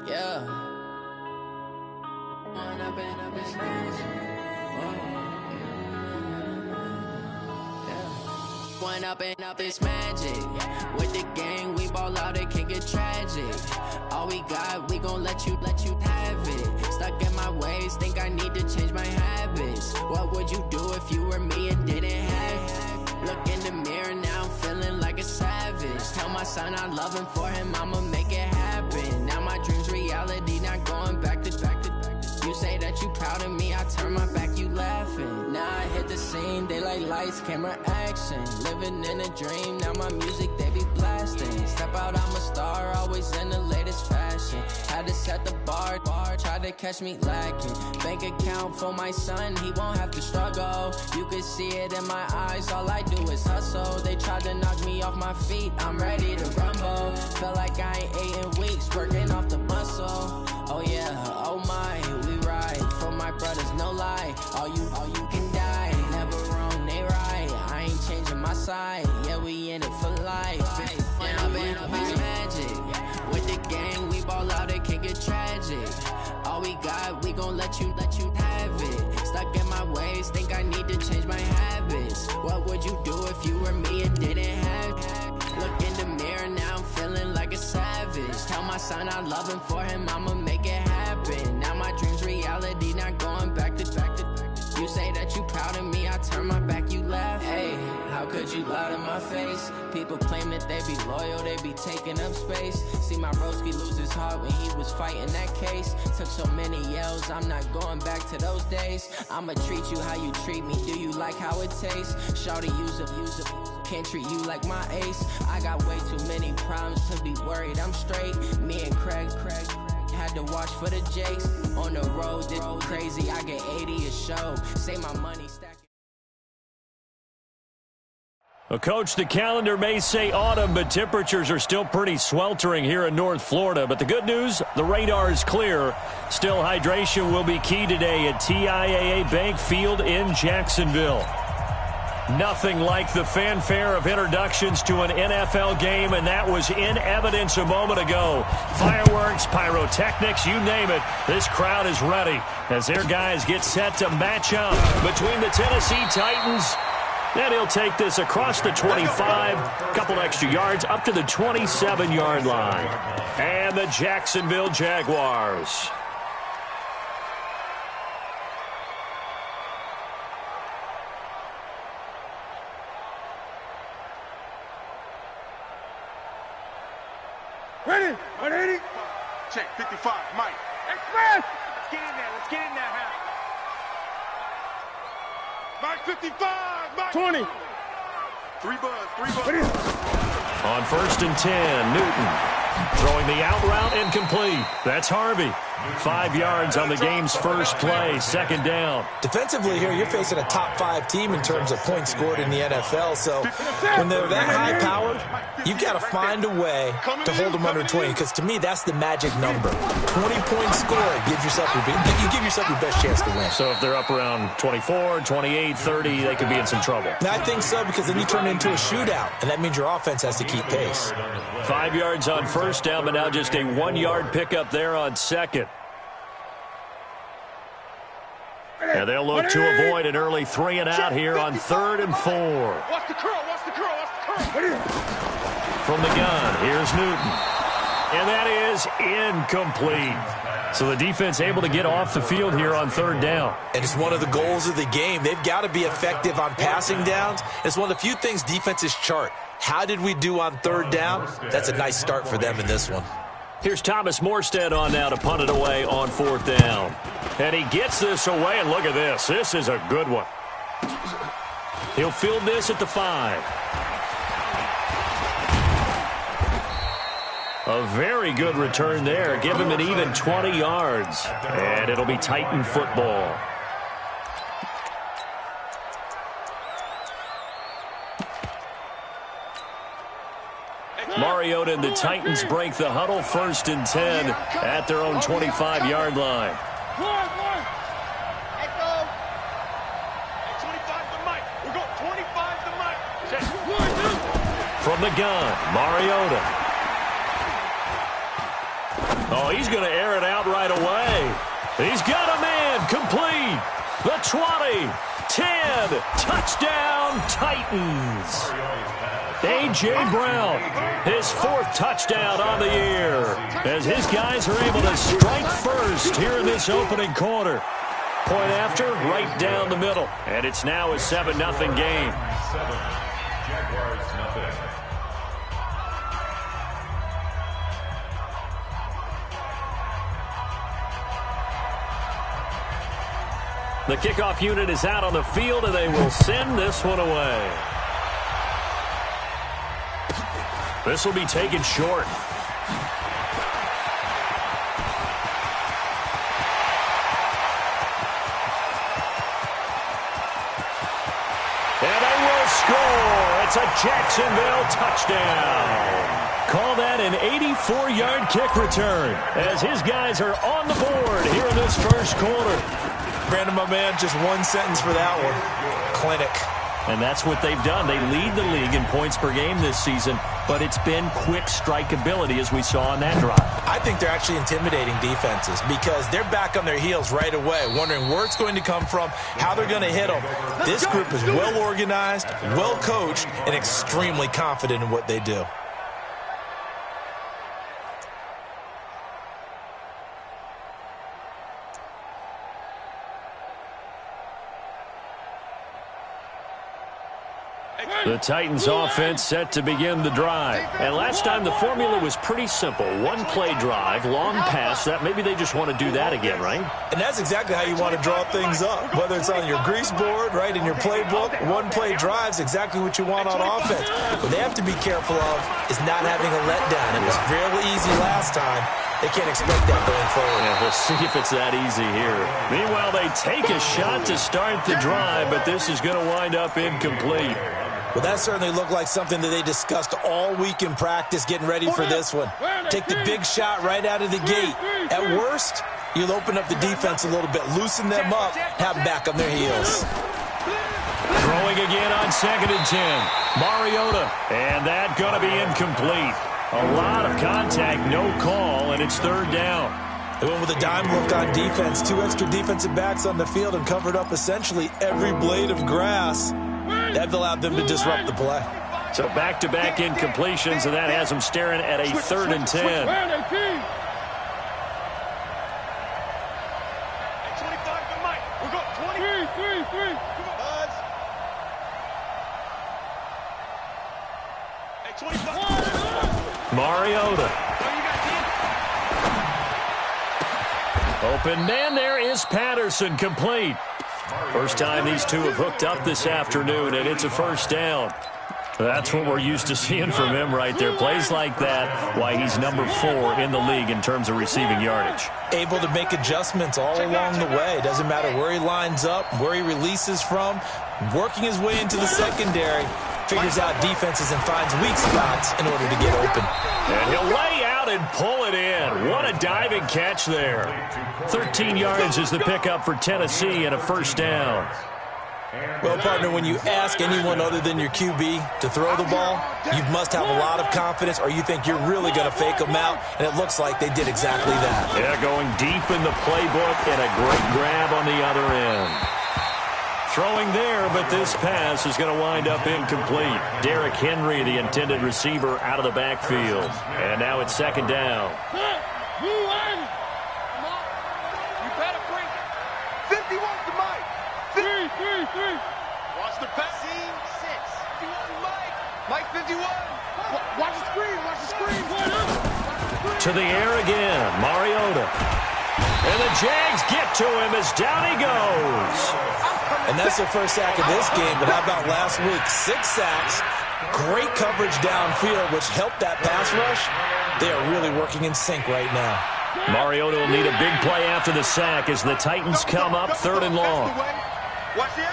Yeah. One up and up is magic. With the gang, we ball out, it can get tragic. All we got, we gon' let you have it. Stuck in my ways, think I need to change my habits. What would you do if you were me and didn't have it? Look in the mirror, now I'm feeling like a savage. Tell my son I love him, for him I'ma make it happen. Now my dream's reality, not going back to. You say that you proud of me, I turn my back, you laughing. Now I hit the scene, they like lights, camera, action. Living in a dream, now my music, they be blasting. Step out, I'm a star, always in the latest fashion. Had to set the bar, try to catch me lacking. Bank account for my son, he won't have to struggle. You can see it in my eyes, all I do is hustle. They tried to knock me off my feet, I'm ready to rumble. Felt like I ain't ate in weeks, working off the muscle. Oh yeah, oh my, we ride for my brothers, no lie. All you can die, never wrong, they right. I ain't changing my side, yeah, we in it for life. And up is magic. With the gang, we ball out, it can get tragic. All we got, we gon' let you have it. Stuck in my ways, think I need to change my habits. What would you do if you were me and didn't have it? Look in the mirror, now I'm feeling like a savage. Tell my son I love him, for him I'ma make it happen. Now my dream's reality, not going back to. You say that you proud of me, I turn my back, you laugh. Hey, how could you lie to my face? People claim that they be loyal, they be taking up space. See my broski lose his heart when he was fighting that case. Took so many yells, I'm not going back to those days. I'ma treat you how you treat me, do you like how it tastes? Shawty, use up, can't treat you like my ace. I got way too many problems to be worried, I'm straight. Me and Craig had to watch for the Jakes. On the road, did crazy, I get 80 a show. Say my money stack. Well, Coach, the calendar may say autumn, but temperatures are still pretty sweltering here in North Florida. But the good news, the radar is clear. Still, hydration will be key today at TIAA Bank Field in Jacksonville. Nothing like the fanfare of introductions to an NFL game, and that was in evidence a moment ago. Fireworks, pyrotechnics, you name it. This crowd is ready as their guys get set to match up between the Tennessee Titans. And he'll take this across the 25, couple extra yards up to the 27-yard line. And the Jacksonville Jaguars. Ready? 180. Check, 55, Mike. Express! Let's get in there, Harry. Mike, 55, Mike. 20. Three buzz. On 1st and 10, Newton throwing the out route incomplete. That's Harvey. 5 yards on the game's first play, second down. Defensively here, you're facing a top-5 team in terms of points scored in the NFL. So when they're that high-powered, you've got to find a way to hold them under 20, because to me, that's the magic number. 20-point score gives yourself you give yourself your best chance to win. So if they're up around 24, 28, 30, they could be in some trouble. And I think so, because then you turn it into a shootout, and that means your offense has to keep pace. 5 yards on first down, but now just a 1-yard pickup there on second. And they'll look to avoid an early 3 and out here on 3rd and 4. Watch the curl. From the gun, here's Newton. And that is incomplete. So the defense able to get off the field here on 3rd down. And it's one of the goals of the game. They've got to be effective on passing downs. It's one of the few things defenses chart. How did we do on 3rd down? That's a nice start for them in this one. Here's Thomas Morstead on now to punt it away on 4th down. And he gets this away, and look at this. This is a good one. He'll field this at the 5. A very good return there. Give him an even 20 yards. And it'll be Titan football. Mariota and the Titans break the huddle, 1st and 10 at their own 25-yard line. From the gun, Mariota. Oh, he's going to air it out right away. He's got a man complete. The 20, 10, touchdown Titans. A.J. Brown, his 4th touchdown on the year, as his guys are able to strike first here in this opening quarter. Point after, right down the middle. And it's now a 7-0 game. Jaguars nothing. The kickoff unit is out on the field, and they will send this one away. This will be taken short. And they will score. It's a Jacksonville touchdown. Call that an 84-yard kick return, as his guys are on the board here in this first quarter. Brandon, my man, just one sentence for that one. Clinic. And that's what they've done. They lead the league in points per game this season, but it's been quick strikeability as we saw on that drive. I think they're actually intimidating defenses because they're back on their heels right away, wondering where it's going to come from, how they're going to hit them. This group is well organized, well coached, and extremely confident in what they do. The Titans offense set to begin the drive. And last time the formula was pretty simple. One-play drive, long pass. That maybe they just want to do that again, right? And that's exactly how you want to draw things up. Whether it's on your grease board, right, in your playbook, one-play drive's exactly what you want on offense. What they have to be careful of is not having a letdown. It was real easy last time. They can't expect that going forward. Yeah, we'll see if it's that easy here. Meanwhile, they take a shot to start the drive, but this is going to wind up incomplete. Well, that certainly looked like something that they discussed all week in practice, getting ready for this one. Take the big shot right out of the gate. At worst, you'll open up the defense a little bit, loosen them up, have them back on their heels. Throwing again on 2nd and 10. Mariota, and that going to be incomplete. A lot of contact, no call, and it's 3rd down. They went with a dime look on defense. 2 extra defensive backs on the field and covered up essentially every blade of grass. That allowed them to disrupt the play. So back-to-back incompletions, and that has them staring at a 3rd and 10. 25 for Mike. We'll go 23. Buzz. Hey, 25. Mariota. Open man there is Patterson, complete. First time these two have hooked up this afternoon, and it's a 1st down. That's what we're used to seeing from him right there. Plays like that, why he's number 4 in the league in terms of receiving yardage. Able to make adjustments all along the way. Doesn't matter where he lines up, where he releases from. Working his way into the secondary, figures out defenses and finds weak spots in order to get open. And he'll lay out and pull it in. What a diving catch there. 13 yards is the pickup for Tennessee and a 1st down. Well, partner, when you ask anyone other than your QB to throw the ball, you must have a lot of confidence, or you think you're really going to fake them out, and it looks like they did exactly that. Yeah, going deep in the playbook and a great grab on the other end. Throwing there, but this pass is going to wind up incomplete. Derrick Henry, the intended receiver, out of the backfield. And now it's 2nd down. You better bring 51 to Mike. 3. Watch the pass. 6. 51 Mike. Mike 51. Watch the screen. To the air again. Mariota. And the Jags get to him as down he goes. And that's their first sack of this game, but how about last week? 6 sacks, great coverage downfield, which helped that pass rush. They are really working in sync right now. Mariota will need a big play after the sack as the Titans come up 3rd and long. Watch the end.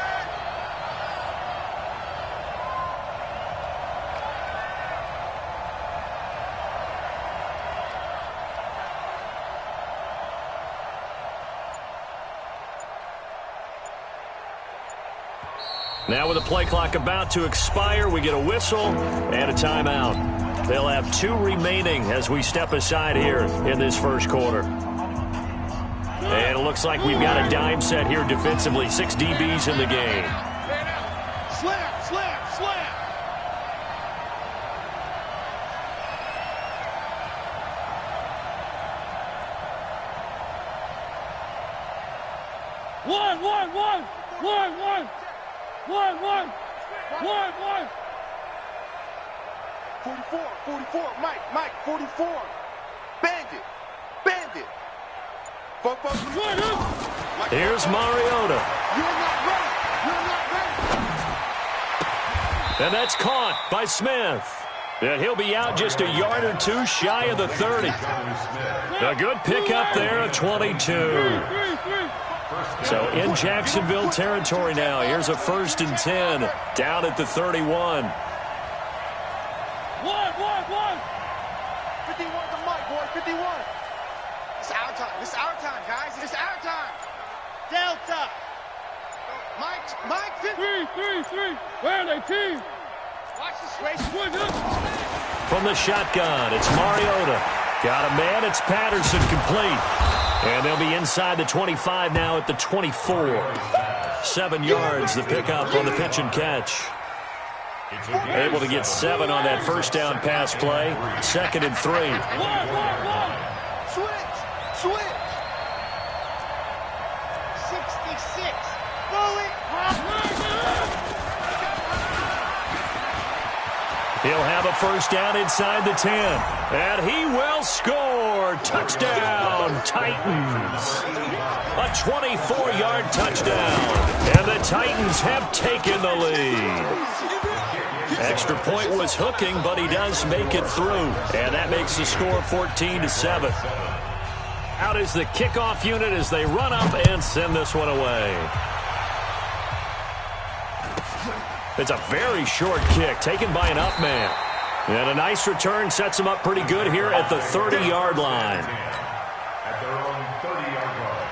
Now with the play clock about to expire, we get a whistle and a timeout. They'll have 2 remaining as we step aside here in this first quarter. And it looks like we've got a dime set here defensively. 6 DBs in the game. Slam, slam, slam. One. 44, Mike, 44. Bandit. Here's Mariota. You're not ready. And that's caught by Smith. And he'll be out just a yard or 2 shy of the 30. A good pickup there of 22. So in Jacksonville territory now. Here's a 1st and 10 down at the 31. 51 to Mike, boy, 51. It's our time, guys. It's our time. Delta. Mike, 50. 3. Where are they, team? Watch this race. From the shotgun, it's Mariota. Got a man, it's Patterson, complete. And they'll be inside the 25 now at the 24. 7 yards, the pickup on the pitch and catch. Able to get 7 on that first down pass play. 2nd and 3. Switch. 66. Bullet. He'll have a first down inside the 10. And he will score. Touchdown, Titans. A 24-yard touchdown. And the Titans have taken the lead. Extra point was hooking, but he does make it through. And that makes the score 14-7. Out is the kickoff unit as they run up and send this one away. It's a very short kick taken by an up man. And a nice return sets him up pretty good here at the 30-yard line. At their own 30-yard line.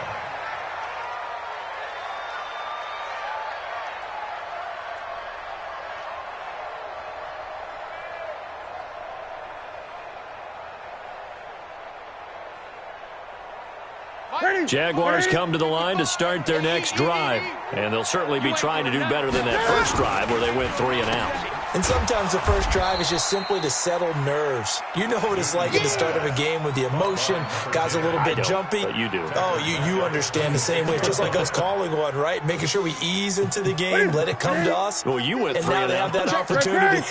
Jaguars come to the line to start their next drive. And they'll certainly be trying to do better than that first drive where they went 3 and out. And sometimes the first drive is just simply to settle nerves. You know what it's like at the start of a game with the emotion. Guys a little bit jumpy. But you do. Oh, you understand the same way. It's just like us calling one, right? Making sure we ease into the game, let it come to us. Well, you went 3 and now they have that opportunity.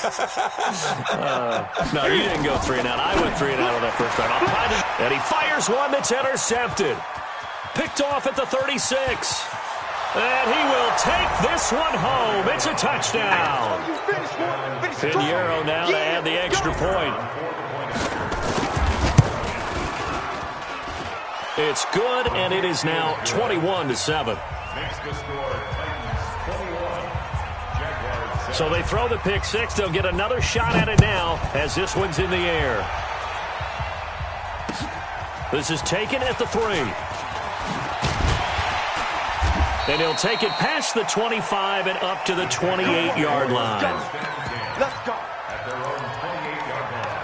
No, you didn't go 3 and out. I went 3 and out on that first drive. And he fires one that's intercepted. Picked off at the 36. And he will take this one home. It's a touchdown. Pinheiro now to add the extra point. It's good, and it is now 21-7. So they throw the pick 6. They'll get another shot at it now as this one's in the air. This is taken at the 3. And he'll take it past the 25 and up to the 28-yard line. Let's go. At their own 28-yard line.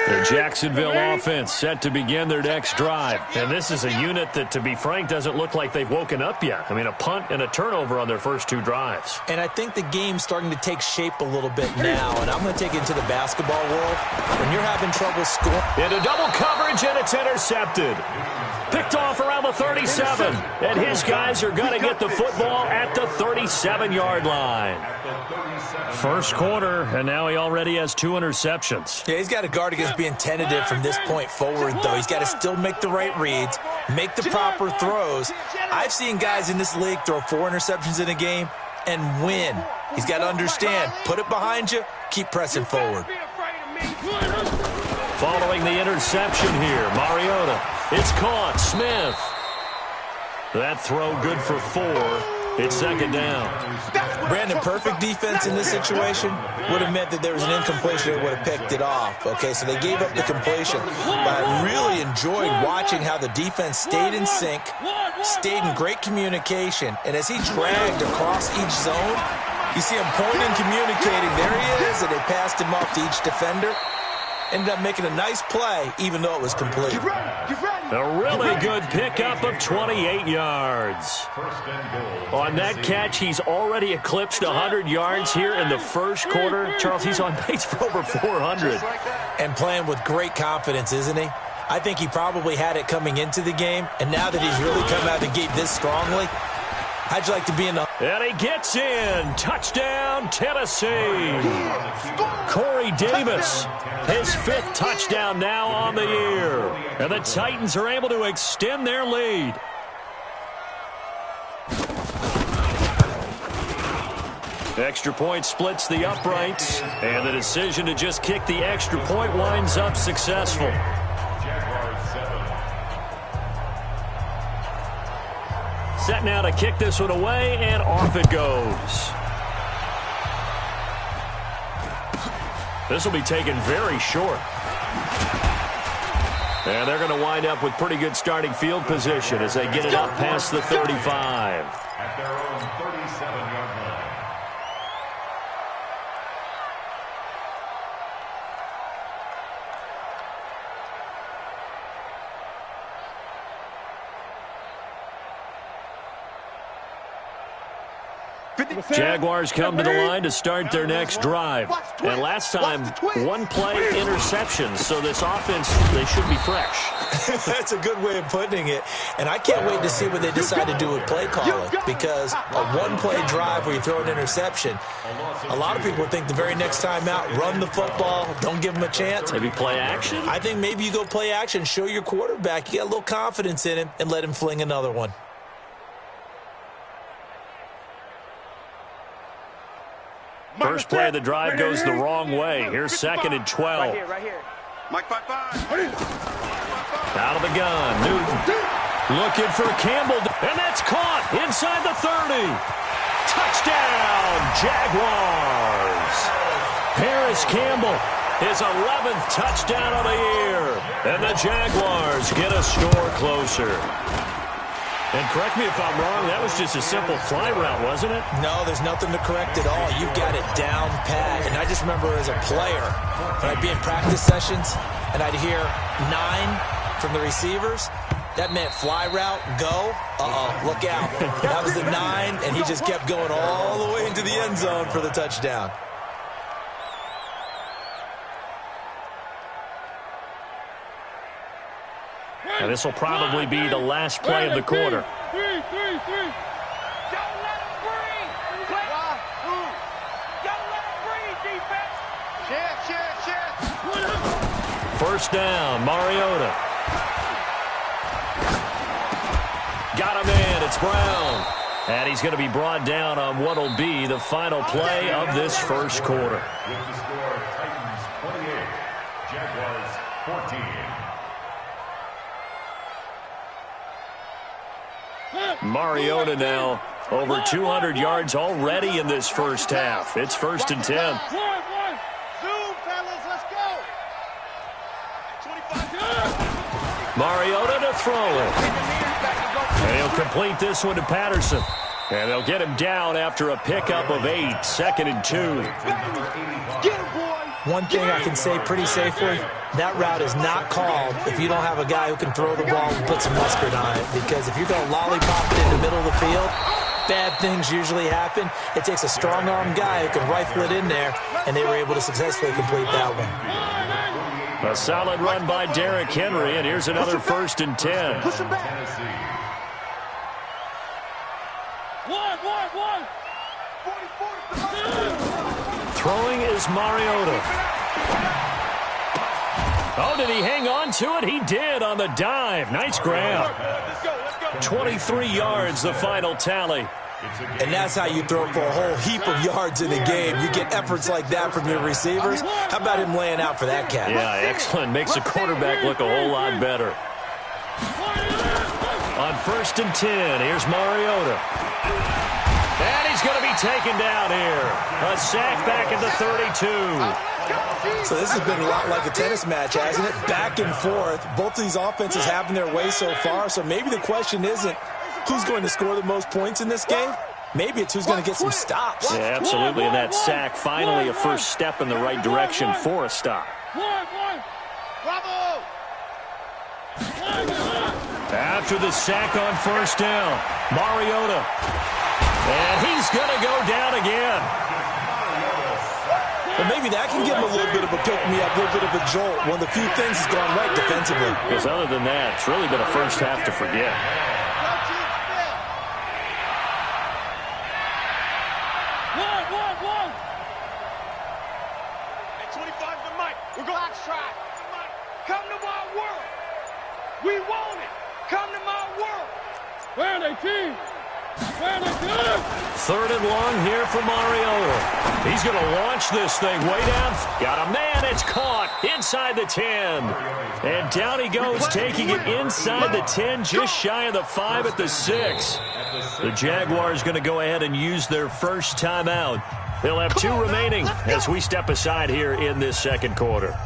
The Jacksonville offense set to begin their next drive. And this is a unit that, to be frank, doesn't look like they've woken up yet. I mean, a punt and a turnover on their first 2 drives. And I think the game's starting to take shape a little bit now. And I'm going to take it into the basketball world. When you're having trouble scoring. Into double coverage, and it's intercepted. Picked off around the 37. And his guys are going to get the football at the 37-yard line. First quarter, and now he already has 2 interceptions. Yeah, he's got to guard against being tentative from this point forward, though. He's got to still make the right reads, make the proper throws. I've seen guys in this league throw 4 interceptions in a game and win. He's got to understand, put it behind you, keep pressing forward. Following the interception here, Mariota. It's caught. Smith. That throw good for 4. It's second down. Brandon, perfect defense in this situation would have meant that there was an incompletion that would have picked it off. Okay, so they gave up the completion. But I really enjoyed watching how the defense stayed in sync, stayed in great communication, and as he dragged across each zone, you see him pointing, communicating. There he is, and they passed him off to each defender. Ended up making a nice play, even though it was complete. A really good pickup of 28 yards. On that catch, he's already eclipsed 100 yards here in the first quarter. Charles, he's on pace for over 400. And playing with great confidence, isn't he? I think he probably had it coming into the game, and now that he's really come out of the gate this strongly, how'd you like to be in the... And he gets in. Touchdown, Tennessee. Corey Davis, his 5th touchdown now on the year. And the Titans are able to extend their lead. Extra point splits the uprights. And the decision to just kick the extra point winds up successful. Set now to kick this one away, and off it goes. This will be taken very short. And they're going to wind up with pretty good starting field position as they get it up past the 35. At their own 37-yard line. Jaguars come to the line to start their next drive. And last time, 1 play interception. So this offense, they should be fresh. That's a good way of putting it. And I can't wait to see what they decide to do with play calling. Because a 1-play drive where you throw an interception, a lot of people think the very next time out, run the football, don't give them a chance. Maybe play action? I think maybe you go play action, show your quarterback, you got a little confidence in him, and let him fling another one. First play of the drive goes the wrong way. Here's 2nd and 12. Right here. Mike 5-5. Out of the gun. Newton looking for Campbell. And that's caught inside the 30. Touchdown, Jaguars. Paris Campbell, his 11th touchdown of the year. And the Jaguars get a score closer. And correct me if I'm wrong, that was just a simple fly route, wasn't it? No, there's nothing to correct at all. You've got it down pat. And I just remember as a player, when I'd be in practice sessions and I'd hear 9 from the receivers, that meant fly route, go, look out. That was the 9, and he just kept going all the way into the end zone for the touchdown. And this will probably be the last play of the quarter. Don't let him breathe. Don't let him breathe, defense. Shit. First down, Mariota. Got a man, it's Brown. And he's going to be brought down on what will be the final play of this first quarter. With the score, Titans 28, Jaguars 14. Mariota now over 200 yards already in this first half. It's 1st and 10. Zoom, fellas, let's go. 25. Mariota to throw it. And he'll complete this one to Patterson. And they'll get him down after a pickup of 8. 2nd and 2. Get him, boy. One thing I can say pretty safely, that route is not called if you don't have a guy who can throw the ball and put some mustard on it. Because if you're going to lollipop it in the middle of the field, bad things usually happen. It takes a strong-arm guy who can rifle it in there, and they were able to successfully complete that one. A solid run by Derrick Henry, and here's another 1st and 10. Push him back. One. 44. Throwing is Mariota. Oh, did he hang on to it? He did on the dive. Nice grab. 23 yards, the final tally. And that's how you throw for a whole heap of yards in a game. You get efforts like that from your receivers. How about him laying out for that catch? Yeah, excellent. Makes the quarterback look a whole lot better. On on 1st and 10. Here's Mariota. And he's going to be taken down here. A sack back at the 32. So this has been a lot like a tennis match, hasn't it? Back and forth. Both of these offenses having their way so far. So maybe the question isn't who's going to score the most points in this game. Maybe it's who's going to get some stops. Yeah, absolutely. And that sack, finally a first step in the right direction for a stop. Bravo! After the sack on 1st down, Mariota. And he's going to go down again. But maybe that can give him a little bit of a pick-me-up, a little bit of a jolt. One of the few things has gone right defensively. Because other than that, it's really been a first half to forget. Come to my world. We want it. Come to my world. Where are they, team? Where are they good? 3rd and long here for Mariota. He's going to launch this thing way down. Got a man. It's caught inside the 10. And down he goes, taking it inside the 10, just shy of the 5 at the 6. The Jaguars going to go ahead and use their first timeout. They'll have 2 remaining as we step aside here in this second quarter.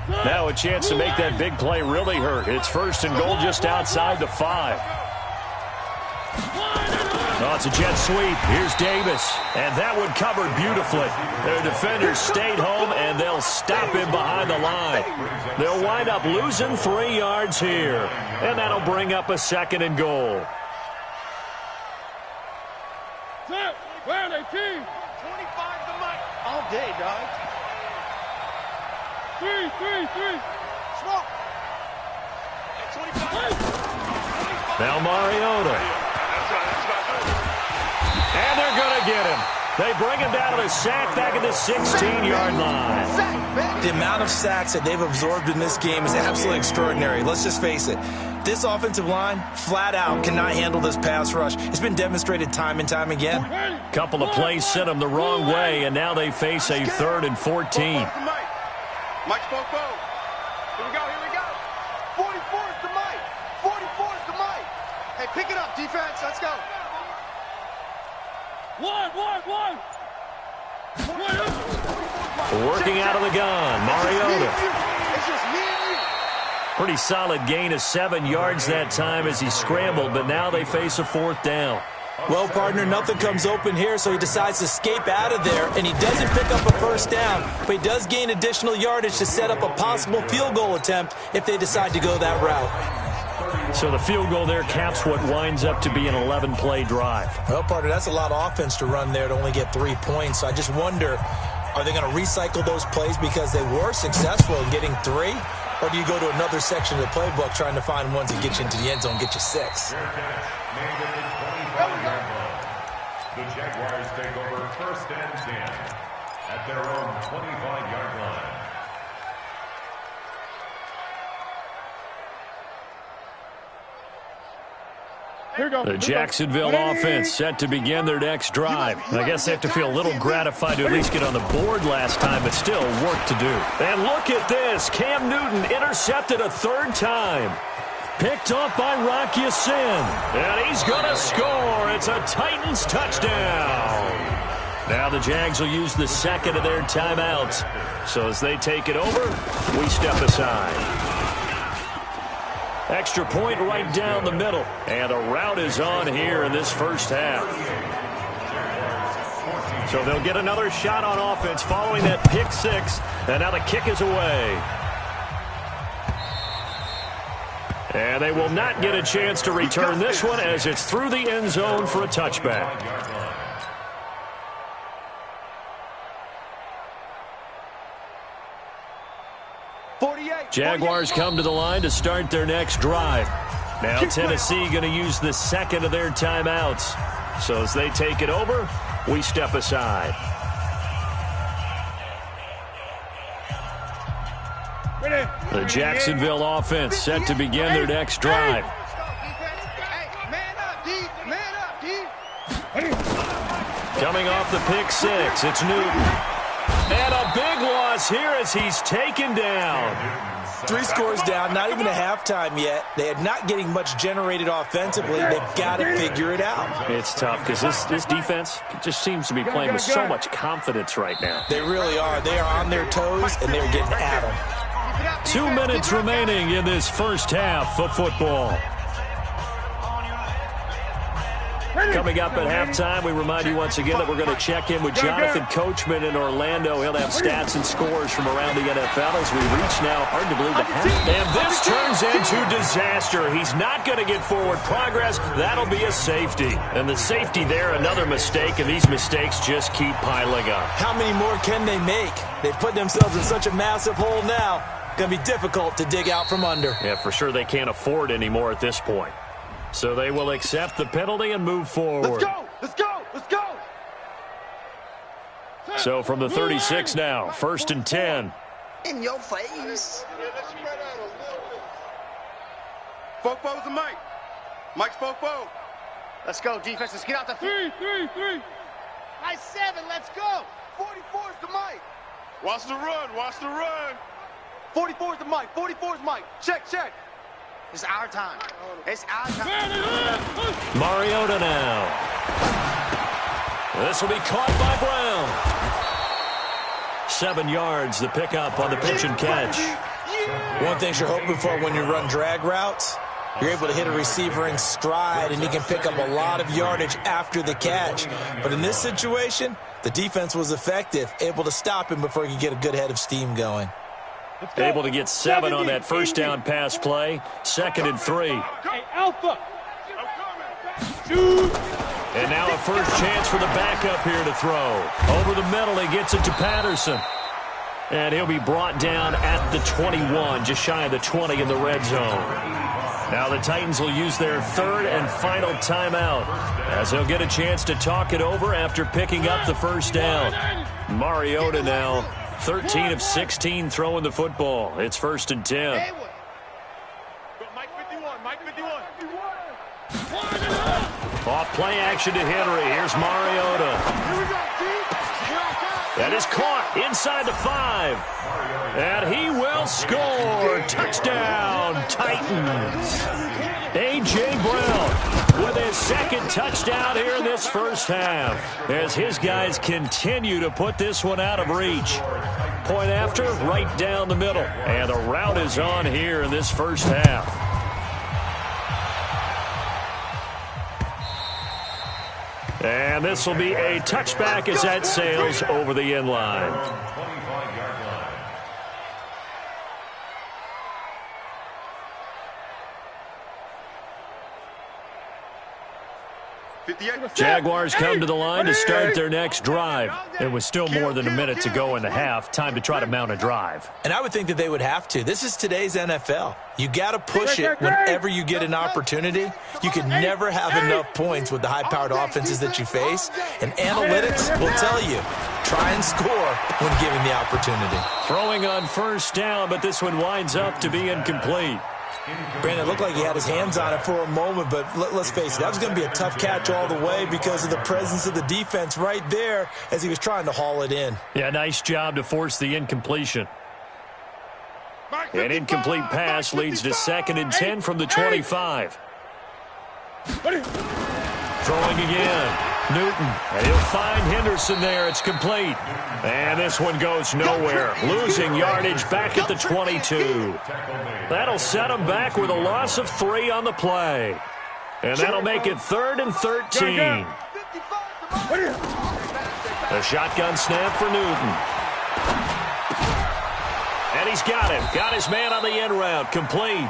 Now a chance to make that big play really hurt. It's 1st and goal just outside the 5. Oh, it's a jet sweep. Here's Davis. And that one covered beautifully. Their defenders stayed home, and they'll stop him behind the line. They'll wind up losing 3 yards here. And that'll bring up a 2nd and goal. Where are they, team? 25 to Mike. All day, dog. 3. Smoke. 25. Now Mariota. And they're going to get him. They bring him down to the sack back at the 16-yard line. The amount of sacks that they've absorbed in this game is absolutely extraordinary. Let's just face it. This offensive line, flat out, cannot handle this pass rush. It's been demonstrated time and time again. Couple of plays sent them the wrong way, and now they face a 3rd and 14. Mike spoke both. Here we go. 44 is to Mike. 44 is to Mike. Hey, pick it up, defense. Let's go. One. Working out of the gun, Mariota. It's just me and you. Pretty solid gain of 7 yards that time as he scrambled, but now they face a 4th down. Well, partner, nothing comes open here, so he decides to escape out of there, and he doesn't pick up a 1st down, but he does gain additional yardage to set up a possible field goal attempt if they decide to go that route. So the field goal there caps what winds up to be an 11-play drive. Well, partner, that's a lot of offense to run there to only get 3 points. So I just wonder, are they going to recycle those plays because they were successful in getting 3? Or do you go to another section of the playbook trying to find ones that get you into the end zone, get you 6? The Jaguars take over 1st and 10 at their own 25-yard line. The Jacksonville offense set to begin their next drive. I guess they have to feel a little gratified to at least get on the board last time, but still work to do. And look at this. Cam Newton intercepted a 3rd time. Picked off by Rock Ya-Sin. And he's going to score. It's a Titans touchdown. Now the Jags will use the 2nd of their timeouts. So as they take it over, we step aside. Extra point right down the middle. And the route is on here in this first half. So they'll get another shot on offense following that pick 6. And now the kick is away. And they will not get a chance to return this one as it's through the end zone for a touchback. Jaguars come to the line to start their next drive. Now Tennessee going to use the 2nd of their timeouts. So as they take it over, we step aside. The Jacksonville offense set to begin their next drive. Coming off the pick 6, it's Newton. And a big loss here as he's taken down. 3 scores down, not even a halftime yet. They are not getting much generated offensively. They've got to figure it out. It's tough because this defense just seems to be playing with so much confidence right now. They really are. They are on their toes, and they're getting at them. 2 minutes remaining in this first half of football. Coming up at halftime, we remind you once again that we're going to check in with Jonathan Coachman in Orlando. He'll have stats and scores from around the NFL as we reach now, hard to believe, the half. And this turns into disaster. He's not going to get forward progress. That'll be a safety. And the safety there, another mistake, and these mistakes just keep piling up. How many more can they make? They've put themselves in such a massive hole now. Going to be difficult to dig out from under. Yeah, for sure they can't afford anymore at this point. So they will accept the penalty and move forward. Let's go! Let's go! Let's go! So from the 36 now, 1st and 10. In your face. Fofo's the Mike. Mike's Fofo. Let's go, defense. Let's get out the 3. High 7. Let's go. 44's the Mike. Watch the run. Watch the run. 44's the Mike. 44's Mike. Check. It's our time. It's our time. Mariota now. This will be caught by Brown. 7 yards, the pickup on the pitch and catch. One thing you're hoping for when you run drag routes, you're able to hit a receiver in stride, and he can pick up a lot of yardage after the catch. But in this situation, the defense was effective, able to stop him before he could get a good head of steam going. Able to get 7 on that first down pass play. 2nd and 3. Hey, Alpha. And now a first chance for the backup here to throw. Over the middle, he gets it to Patterson. And he'll be brought down at the 21, just shy of the 20 in the red zone. Now the Titans will use their 3rd and final timeout, as they'll get a chance to talk it over after picking up the first down. Mariota now 13 of 16 throwing the football. It's 1st and 10. Mike 51. Off play action to Henry. Here's Mariota. That is caught inside the 5. And he will score. Touchdown, Titans. A.J. Brown with his 2nd touchdown here in this first half, as his guys continue to put this one out of reach. Point after, right down the middle. And the route is on here in this first half. And this will be a touchback as that sails over the end line. Jaguars come to the line to start their next drive. It was still more than a minute to go in the half. Time to try to mount a drive. And I would think that they would have to. This is today's NFL. You got to push it whenever you get an opportunity. You can never have enough points with the high-powered offenses that you face. And analytics will tell you, try and score when given the opportunity. Throwing on first down, but this one winds up to be incomplete. Brandon, it looked like he had his hands on it for a moment, but let's face it, that was going to be a tough catch all the way because of the presence of the defense right there as he was trying to haul it in. Yeah, nice job to force the incompletion. An incomplete pass leads to 2nd and 10 from the 25. Throwing again. Newton, and he'll find Henderson there. It's complete. And this one goes nowhere. Losing yardage back at the 22. That'll set him back with a loss of 3 on the play. And that'll make it 3rd and 13. A shotgun snap for Newton. And he's got him. Got his man on the end route. Complete.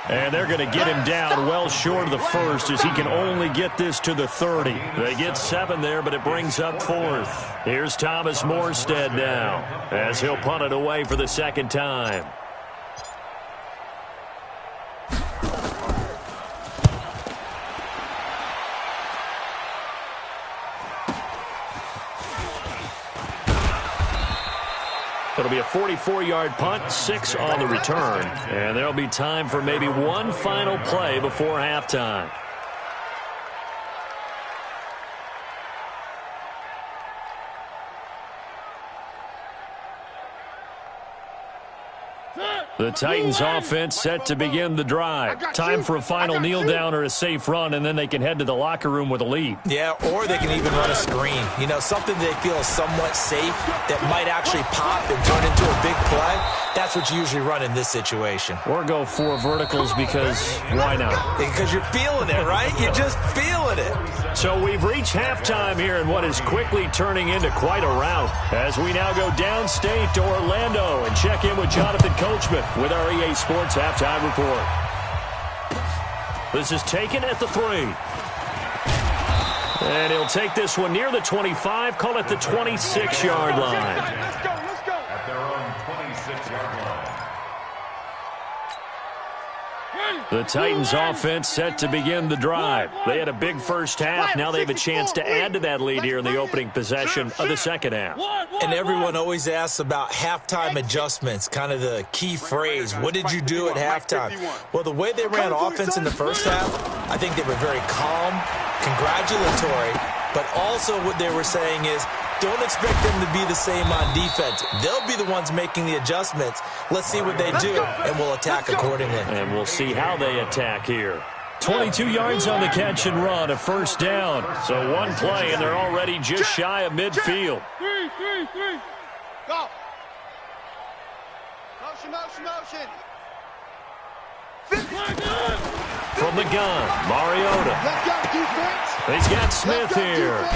And they're going to get him down well short of the 1st as he can only get this to the 30. They get 7 there, but it brings up 4th. Here's Thomas Morstead now as he'll punt it away for the 2nd time. It'll be a 44-yard punt, 6 on the return. And there'll be time for maybe one final play before halftime. The Titans offense set to begin the drive. Time for a final kneel down or a safe run, and then they can head to the locker room with a lead. Yeah, or they can even run a screen. You know, something they feel is somewhat safe that might actually pop and turn into a big play. That's what you usually run in this situation. Or go 4 verticals because why not? Because you're feeling it, right? You're just feeling it. So we've reached halftime here in what is quickly turning into quite a rout as we now go downstate to Orlando and check in with Jonathan Coachman with our EA Sports Halftime Report. This is taken at the 3. And he'll take this one near the 25, call it the 26-yard line. Let's go. At their own 26-yard line. The Titans offense set to begin the drive. They had a big first half. Now they have a chance to add to that lead here in the opening possession of the second half. And everyone always asks about halftime adjustments, kind of the key phrase. What did you do at halftime? Well, the way they ran offense in the first half, I think they were very calm, congratulatory, but also what they were saying is, don't expect them to be the same on defense. They'll be the ones making the adjustments. Let's see what they do, and we'll attack accordingly. And we'll see how they attack here. 22 yards on the catch and run, a first down. So one play, and they're already just shy of midfield. 3. Go. Motion. From the gun, Mariota. Let's go, defense. He's got Smith here.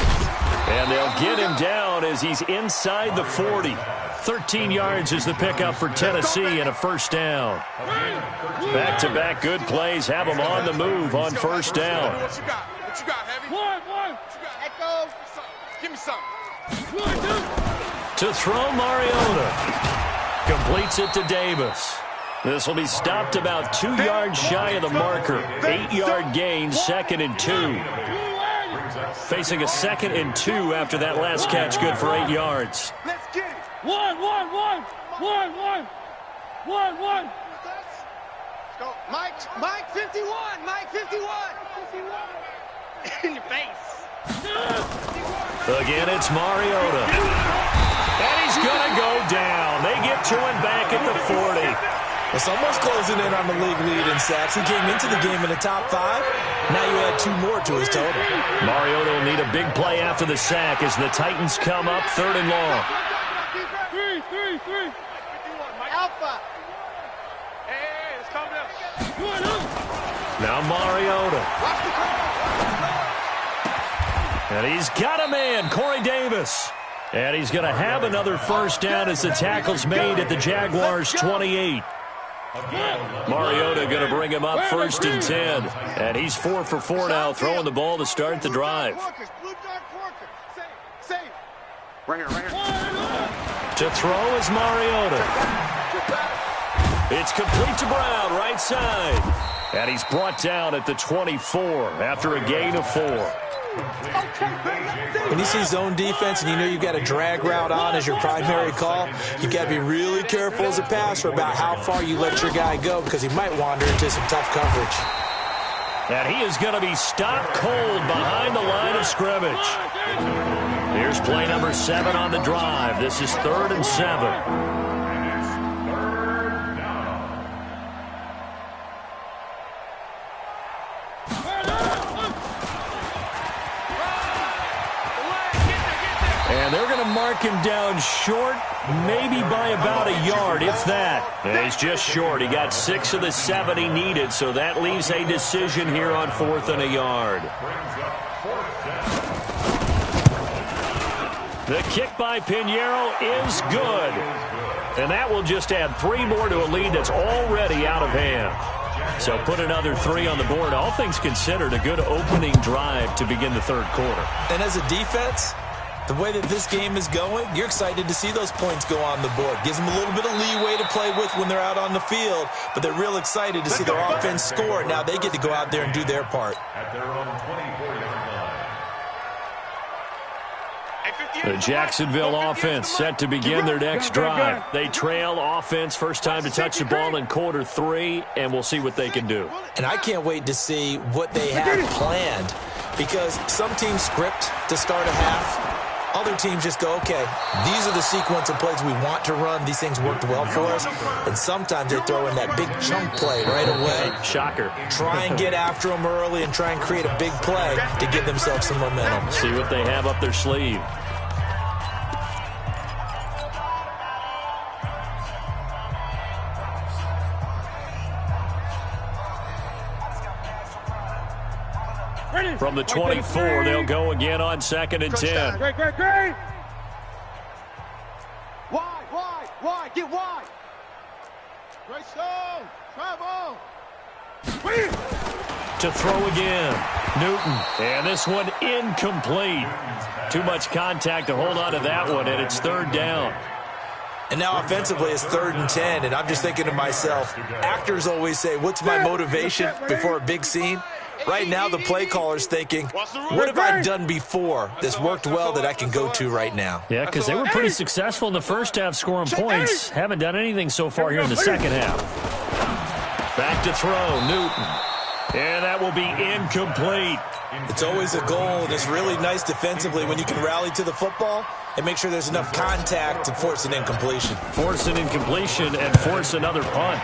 And they'll get him down as he's inside the 40. 13 yards is the pickup for Tennessee and a first down. Back-to-back good plays have them on the move on first down. What you got, Heavy? One. Echo. Give me something. To throw, Mariota. Completes it to Davis. This will be stopped about 2 yards shy of the marker. 8-yard gain, 2nd and 2. Facing a 2nd and 2 after that last catch, good for 8 yards. Let's get it. One. Let's go. Mike 51. In your face. Again, it's Mariota. And he's going to go down. They get to him back at the 40. It's almost closing in on the league lead in sacks. He came into the game in the top 5. Now you add 2 more to his total. Mariota will need a big play after the sack as the Titans come up 3rd and long. 3. Alpha. Hey, it's coming up. Now Mariota. And he's got a man, Corey Davis. And he's going to have another first down as the tackle's made at the Jaguars' 28. Mariota going to bring him up 1st and 10. And he's 4 for 4 now, throwing the ball to start the drive. Right here. To throw is Mariota. It's complete to Brown, right side. And he's brought down at the 24 after a gain of 4. When you see zone defense and you know you've got a drag route on as your primary call, you've got to be really careful as a passer about how far you let your guy go because he might wander into some tough coverage. And he is going to be stopped cold behind the line of scrimmage. Here's play number 7 on the drive. This is 3rd and 7. And they're going to mark him down short, maybe by about a yard, if that. And he's just short. He got 6 of the 7 he needed, so that leaves a decision here on 4th and a yard. The kick by Pinheiro is good. And that will just add 3 more to a lead that's already out of hand. So put another 3 on the board. All things considered, a good opening drive to begin the 3rd quarter. And as a defense, the way that this game is going, you're excited to see those points go on the board. Gives them a little bit of leeway to play with when they're out on the field, but they're real excited to see their offense score. Now they get to go out there and do their part. At their own 24-yard line. The Jacksonville offense set to begin their next drive. They trail offense, first time to touch the ball in quarter 3, and we'll see what they can do. And I can't wait to see what they have planned, because some teams script to start a half. Other teams just go, okay, these are the sequence of plays we want to run. These things worked well for us. And sometimes they throw in that big chunk play right away. Shocker. Try and get after them early and try and create a big play to give themselves some momentum. See what they have up their sleeve. From the 24, they'll go again on 2nd and 10. Great. Wide, get wide. Great stone. Travel. To throw again, Newton. And this one incomplete. Too much contact to hold on to that one, and it's 3rd down. And now offensively it's 3rd and 10, and I'm just thinking to myself, actors always say, what's my motivation before a big scene? Right now the play caller's thinking, what have I done before that's worked well that I can go to right now? Yeah, because they were pretty successful in the first half scoring points. Haven't done anything so far here in the second half. Back to throw, Newton. And that will be incomplete. It's always a goal, and it's really nice defensively when you can rally to the football and make sure there's enough contact to force an incompletion. Force an incompletion and force another punt.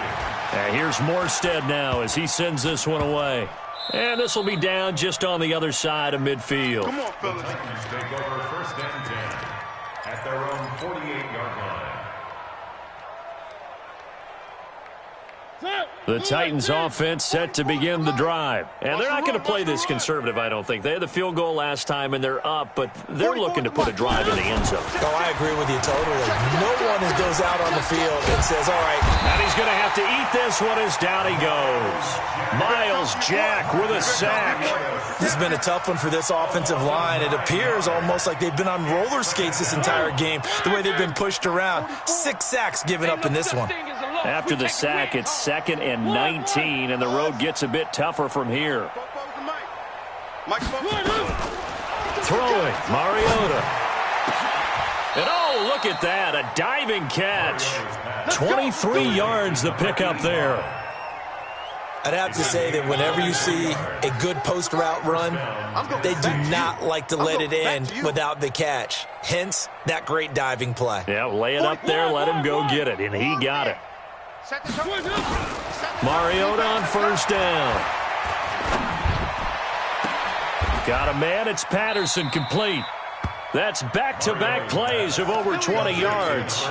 And here's Morstead now as he sends this one away. And this will be down just on the other side of midfield. Come on, fellas. Titans take over 1st and 10 at their own 48-yard line. The Titans offense set to begin the drive. And they're not going to play this conservative, I don't think. They had the field goal last time, and they're up, but they're looking to put a drive in the end zone. Oh, I agree with you totally. No one goes out on the field and says, all right. And he's going to have to eat this one as down he goes. Miles Jack with a sack. This has been a tough one for this offensive line. It appears almost like they've been on roller skates this entire game, the way they've been pushed around. 6 sacks given up in this one. After the sack, it's 2nd and 19, and the road gets a bit tougher from here. Throwing, Mariota. And oh, look at that, a diving catch. 23 yards the pickup there. I'd have to say that whenever you see a good post route run, they do not like to let it end without the catch. Hence, that great diving play. Yeah, lay it up there, let him go get it, and he got it. Mariota on 1st down. Got a man, it's Patterson, complete. That's back-to-back plays of over 20 yards.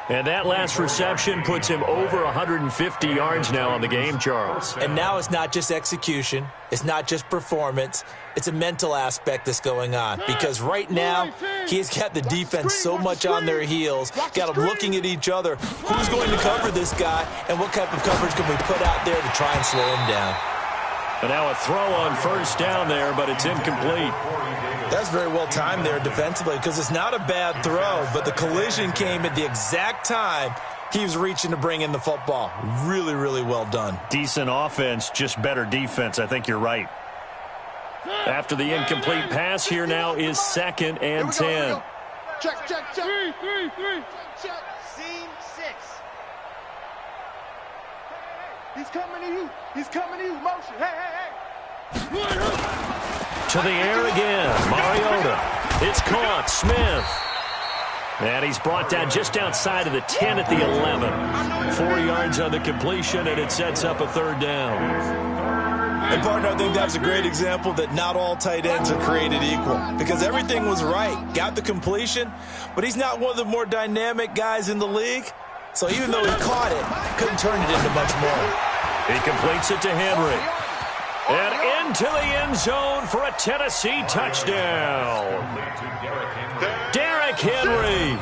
And that last reception puts him over 150 yards now on the game, Charles. And now it's not just execution. It's not just performance. It's a mental aspect that's going on. Because right now, he's got the defense so much on their heels, got them looking at each other. Who's going to cover this guy, and what type of coverage can we put out there to try and slow him down? And now a throw on 1st down there, but it's incomplete. That's very well timed there defensively because it's not a bad throw, but the collision came at the exact time he was reaching to bring in the football. Really, really well done. Decent offense, just better defense. I think you're right. After the incomplete pass, here now is 2nd and 10. Check. Three. Check. Scene 6. He's coming to you. Motion. Hey. To the air again. Mariota. It's caught. Smith. And he's brought down just outside of the 10 at the 11. 4 yards on the completion, and it sets up a 3rd down. And, partner, I think that's a great example that not all tight ends are created equal because everything was right. Got the completion, but he's not one of the more dynamic guys in the league. So even though he caught it, couldn't turn it into much more. He completes it to Henry. And into the end zone for a Tennessee touchdown. Derrick Henry,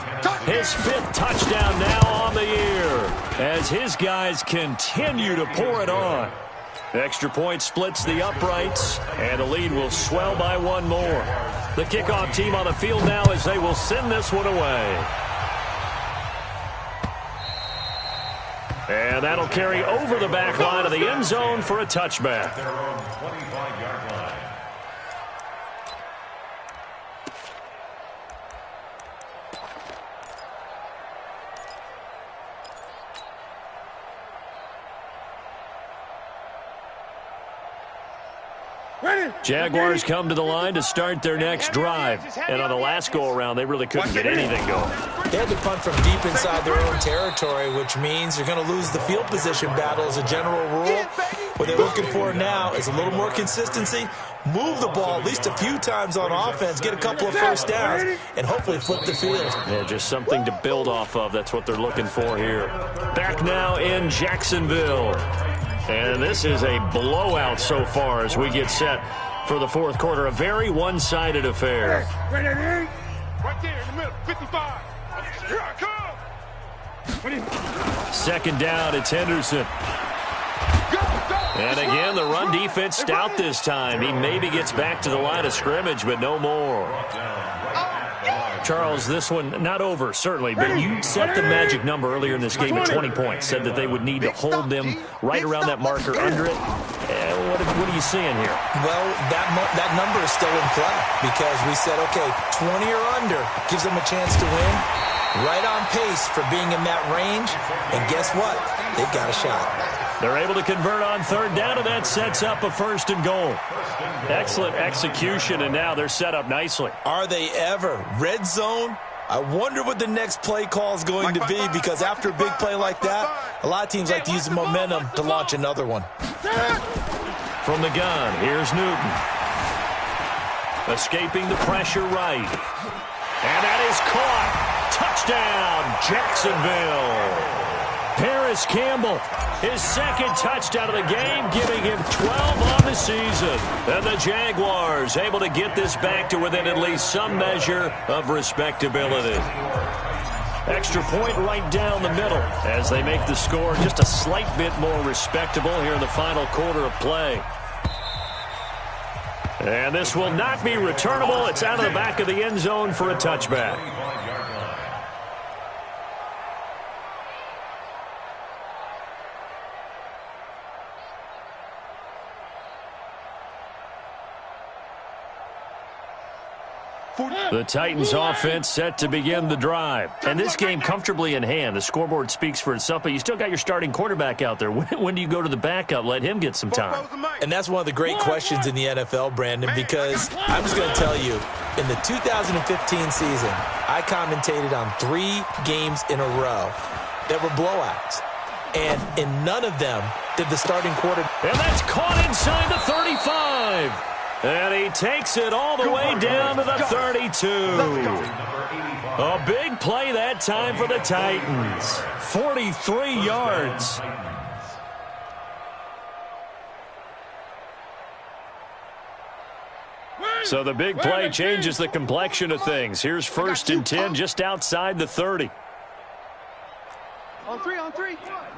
his 5th touchdown now on the year as his guys continue to pour it on. Extra point splits the uprights, and the lead will swell by 1 more. The kickoff team on the field now as they will send this one away. And that'll carry over the back line of the end zone for a touchback. Their own 25-yard line. Jaguars come to the line to start their next drive. And on the last go-around, they really couldn't get anything going. They had to punt from deep inside their own territory, which means you're going to lose the field position battle as a general rule. What they're looking for now is a little more consistency, move the ball at least a few times on offense, get a couple of first downs, and hopefully flip the field. Yeah, just something to build off of. That's what they're looking for here. Back now in Jacksonville. And this is a blowout so far as we get set for the fourth quarter. A very one-sided affair. Right there in the middle, 55. Here I come. Second down, it's Henderson. And again, the run defense stout this time. He maybe gets back to the line of scrimmage, but no more. Charles, this one not over, certainly, but you set the magic number earlier in this game at 20 points. Said that they would need to hold them right around that marker under it. What are you seeing here? Well, that number is still in play because we said, okay, 20 or under gives them a chance to win. Right on pace for being in that range. And guess what? They've got a shot. They're able to convert on third down, and that sets up a first and goal. Excellent execution, and now they're set up nicely. Are they ever? Red zone? I wonder what the next play call is going to be, because after a big play like that, a lot of teams like to use the momentum to launch another one. From the gun, here's Newton. Escaping the pressure right. And that is caught. Touchdown, Jacksonville. Paris Campbell, his second touchdown of the game, giving him 12 on the season. And the Jaguars able to get this back to within at least some measure of respectability. Extra point right down the middle as they make the score just a slight bit more respectable here in the final quarter of play. And this will not be returnable. It's out of the back of the end zone for a touchback. The Titans offense set to begin the drive. And this game comfortably in hand. The scoreboard speaks for itself, but you still got your starting quarterback out there. When do you go to the backup? Let him get some time. And that's one of the great questions in the NFL, Brandon, because I'm just going to tell you, in the 2015 season, I commentated on 3 games in a row that were blowouts. And in none of them did the starting quarterback. And that's caught inside the 35. And he takes it all the way down to the 32. A big play that time for the Titans. 43 yards. So the big play changes the complexion of things. Here's first and 10 just outside the 30. On three.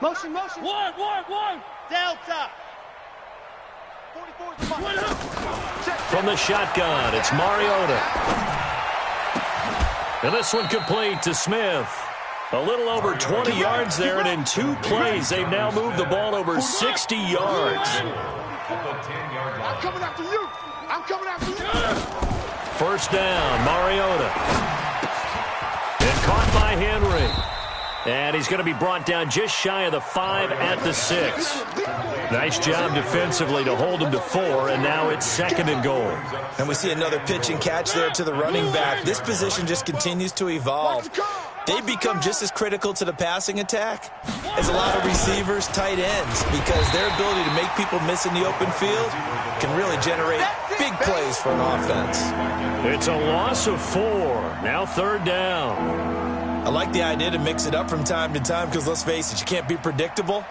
Motion. One. Delta. From the shotgun, it's Mariota. And this one complete to Smith. A little over 20 yards there, and in 2 plays, they've now moved the ball over 60 yards. I'm coming after you. First down, Mariota. And caught by Henry. And he's going to be brought down just shy of the 5 at the 6. Nice job defensively to hold him to 4, and now it's second and goal. And we see another pitch and catch there to the running back. This position just continues to evolve. They become just as critical to the passing attack as a lot of receivers, tight ends, because their ability to make people miss in the open field can really generate big plays for an offense. It's a loss of 4. Now third down. I like the idea to mix it up from time to time because, let's face it, you can't be predictable.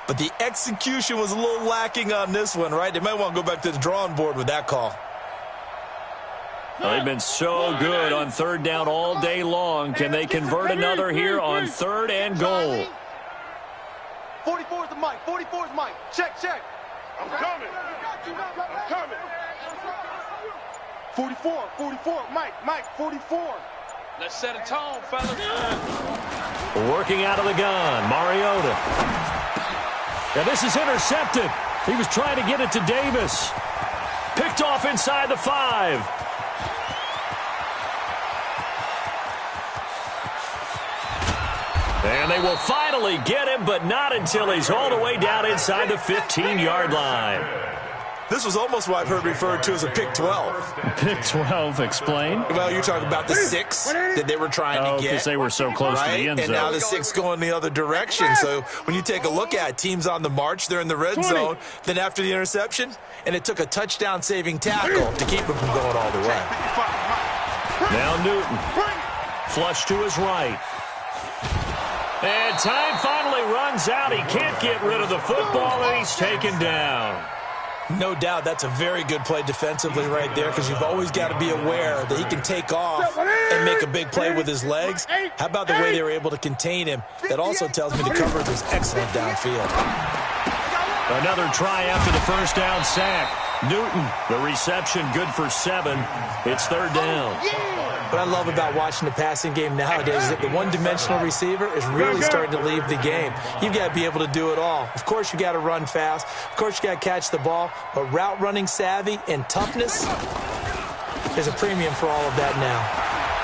But the execution was a little lacking on this one, right? They might want to go back to the drawing board with that call. Well, they've been so good on third down all day long. Can they convert another here on third and goal? 44 is the mic. Check. I'm coming. 44. Mike, 44. Let's set a tone, fellas. Working out of the gun, Mariota. And this is intercepted. He was trying to get it to Davis. Picked off inside the 5. And they will finally get him, but not until he's all the way down inside the 15-yard line. This was almost what I've heard referred to as a pick 12. Pick 12, explain. Well, you're talking about the 6 that they were trying to get. Because they were so close to the end zone. And now the 6 going the other direction. So when you take a look at it, teams on the march, they're in the red zone. Then after the interception, and it took a touchdown-saving tackle to keep them from going all the way. Now Newton. Flush to his right. And time finally runs out. He can't get rid of the football, and he's taken down. No doubt that's a very good play defensively right there, because you've always got to be aware that he can take off and make a big play with his legs. How about the way they were able to contain him? That also tells me the coverage was excellent downfield. Another try after the first down sack. Newton, the reception, good for 7. It's third down. What I love about watching the passing game nowadays is that the one-dimensional receiver is really starting to leave the game. You've got to be able to do it all. Of course, you got to run fast. Of course, you got to catch the ball. But route running savvy and toughness, there's a premium for all of that now.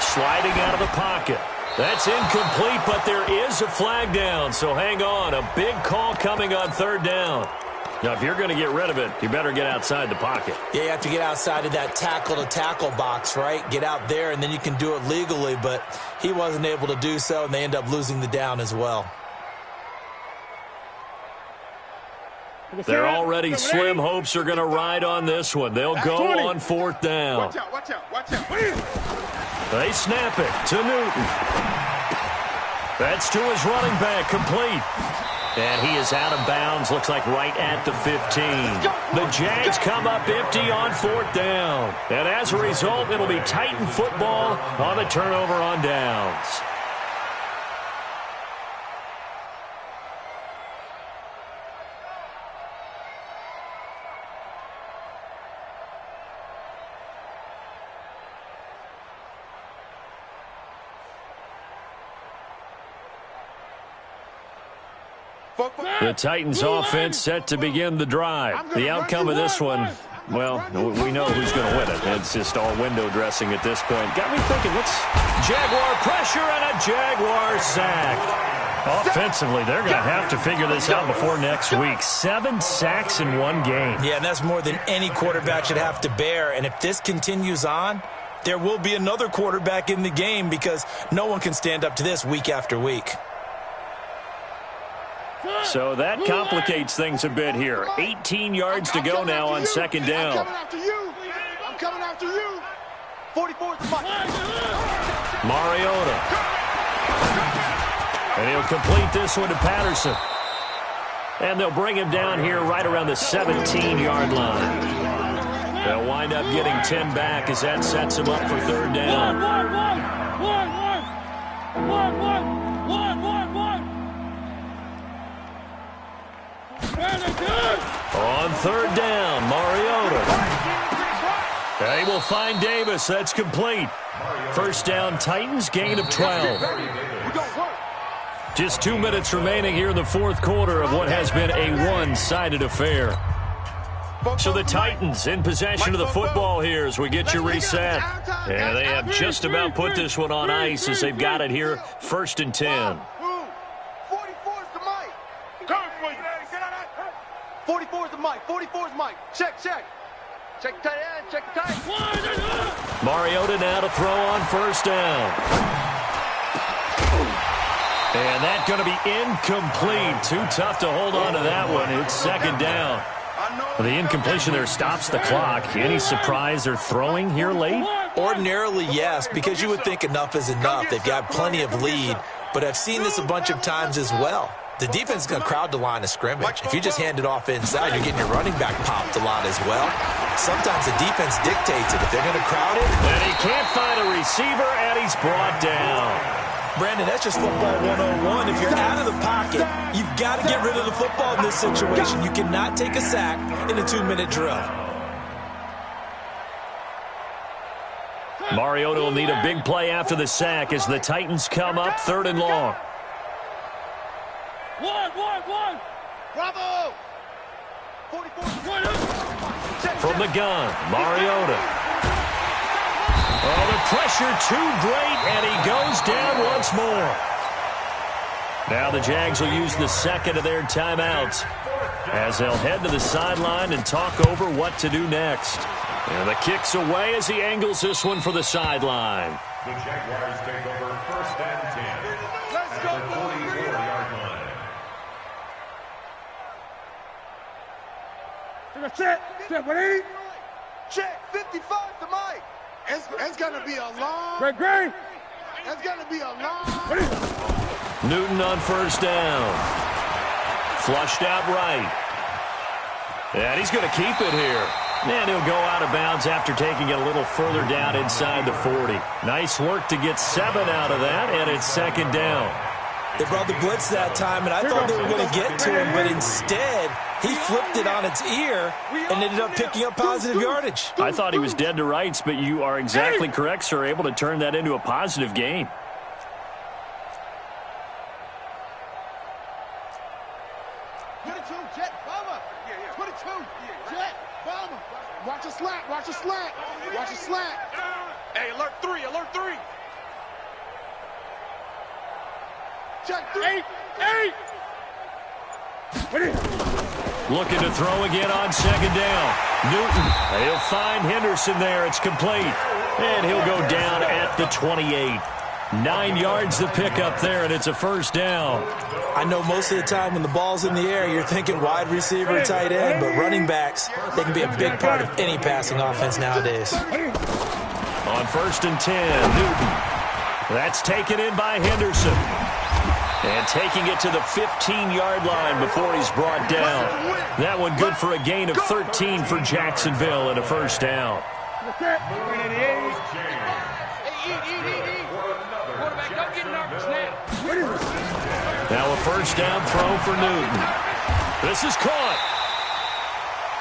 Sliding out of the pocket. That's incomplete, but there is a flag down. So hang on. A big call coming on third down. Now, if you're going to get rid of it, you better get outside the pocket. Yeah, you have to get outside of that tackle-to-tackle box, right? Get out there, and then you can do it legally. But he wasn't able to do so, and they end up losing the down as well. Their already slim hopes are going to ride on this one. They'll go on fourth down. Watch out, watch out, watch out. They snap it to Newton. That's to his running back, complete. And he is out of bounds, looks like right at the 15. The Jags come up empty on fourth down. And as a result, it'll be Titan football on the turnover on downs. The Titans offense set to begin the drive. The outcome of this one, well, we know who's going to win it. It's just all window dressing at this point. Got me thinking, what's Jaguar pressure and a Jaguar sack. Offensively, they're going to have to figure this out before next week. 7 sacks in one game. Yeah, and that's more than any quarterback should have to bear. And if this continues on, there will be another quarterback in the game, because no one can stand up to this week after week. So that complicates things a bit here. 18 yards to go now on second down. I'm coming after you. I'm coming after you. 44's the mark. Mariota. And he'll complete this one to Patterson. And they'll bring him down here right around the 17-yard line. They'll wind up getting 10 back as that sets him up for third down. On third down, Mariota. They will find Davis. That's complete. First down, Titans, gain of 12. Just 2 minutes remaining here in the fourth quarter of what has been a one-sided affair. So the Titans in possession of the football here as we get you reset. And they have just about put this one on ice as they've got it here, 1st and 10. 44's the mic. 44's Mike. Check, check. Check tight end. Check the tight. Mariota now to throw on first down. And that's going to be incomplete. Too tough to hold on to that one. It's second down. The incompletion there stops the clock. Any surprise they're throwing here late? Ordinarily, yes, because you would think enough is enough. They've got plenty of lead, but I've seen this a bunch of times as well. The defense is going to crowd the line of scrimmage. If you just hand it off inside, you're getting your running back popped a lot as well. Sometimes the defense dictates it. If they're going to crowd it. And he can't find a receiver, and he's brought down. Brandon, that's just football 101. If you're out of the pocket, you've got to get rid of the football in this situation. You cannot take a sack in a 2-minute drill. Mariota will need a big play after the sack as the Titans come up 3rd and long. One. Bravo. 44. From the gun, Mariota. Oh, the pressure too great, and he goes down once more. Now the Jags will use the second of their timeouts as they'll head to the sideline and talk over what to do next. And the kick's away as he angles this one for the sideline. The Jaguars take over first and 10. Let's go, at the 44-yard line. Check, ready? Check, 55 to Mike. It's going to be a long. Great. It's going to be a long. Newton on first down. Flushed out right. And he's going to keep it here. And he'll go out of bounds after taking it a little further down inside the 40. Nice work to get 7 out of that, and it's second down. They brought the blitz that time, and I thought they were going to get to him, but instead he flipped it on its ear and ended up picking up positive yardage. I thought he was dead to rights, but you are exactly correct, sir, able to turn that into a positive gain. Watch a slant, watch a slant, watch a slant. Hey, alert 3, alert 3. Check 3. 8. Looking to throw again on second down. Newton, he'll find Henderson there. It's complete. And he'll go down at the 28. 9 yards to pick up there, and it's a first down. I know most of the time when the ball's in the air, you're thinking wide receiver, tight end, but running backs, they can be a big part of any passing offense nowadays. On first and 10, Newton. That's taken in by Henderson. And taking it to the 15-yard line before he's brought down. That one good for a gain of 13 for Jacksonville and a first down. Now a first down throw for Newton. This is caught.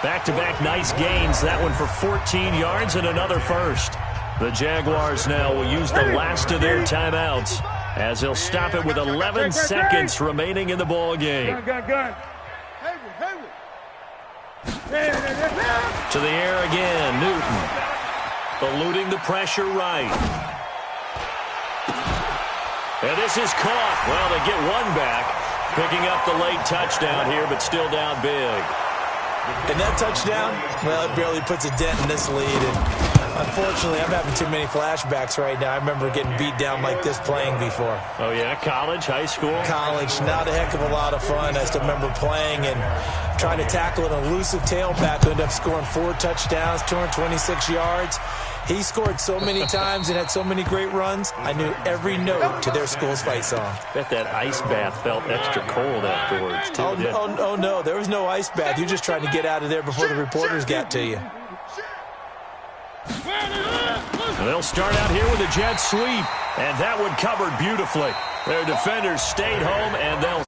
Back-to-back nice gains. That one for 14 yards and another first. The Jaguars now will use the last of their timeouts as they'll stop it with 11 seconds remaining in the ball game. Gun. To the air again, Newton. Eluding the pressure right. And this is caught. Well, they get one back. Picking up the late touchdown here, but still down big. And that touchdown, well, it barely puts a dent in this lead. And unfortunately, I'm having too many flashbacks right now. I remember getting beat down like this playing before. Oh, yeah? College, high school? College. Not a heck of a lot of fun. I still remember playing and trying to tackle an elusive tailback who ended up scoring 4 touchdowns, 226 yards. He scored so many times and had so many great runs, I knew every note to their school's fight song. Bet that ice bath felt extra cold afterwards, too. Oh, no, there was no ice bath. You're just trying to get out of there before the reporters got to you. They'll start out here with a jet sweep, and that one covered beautifully. Their defenders stayed home, and they'll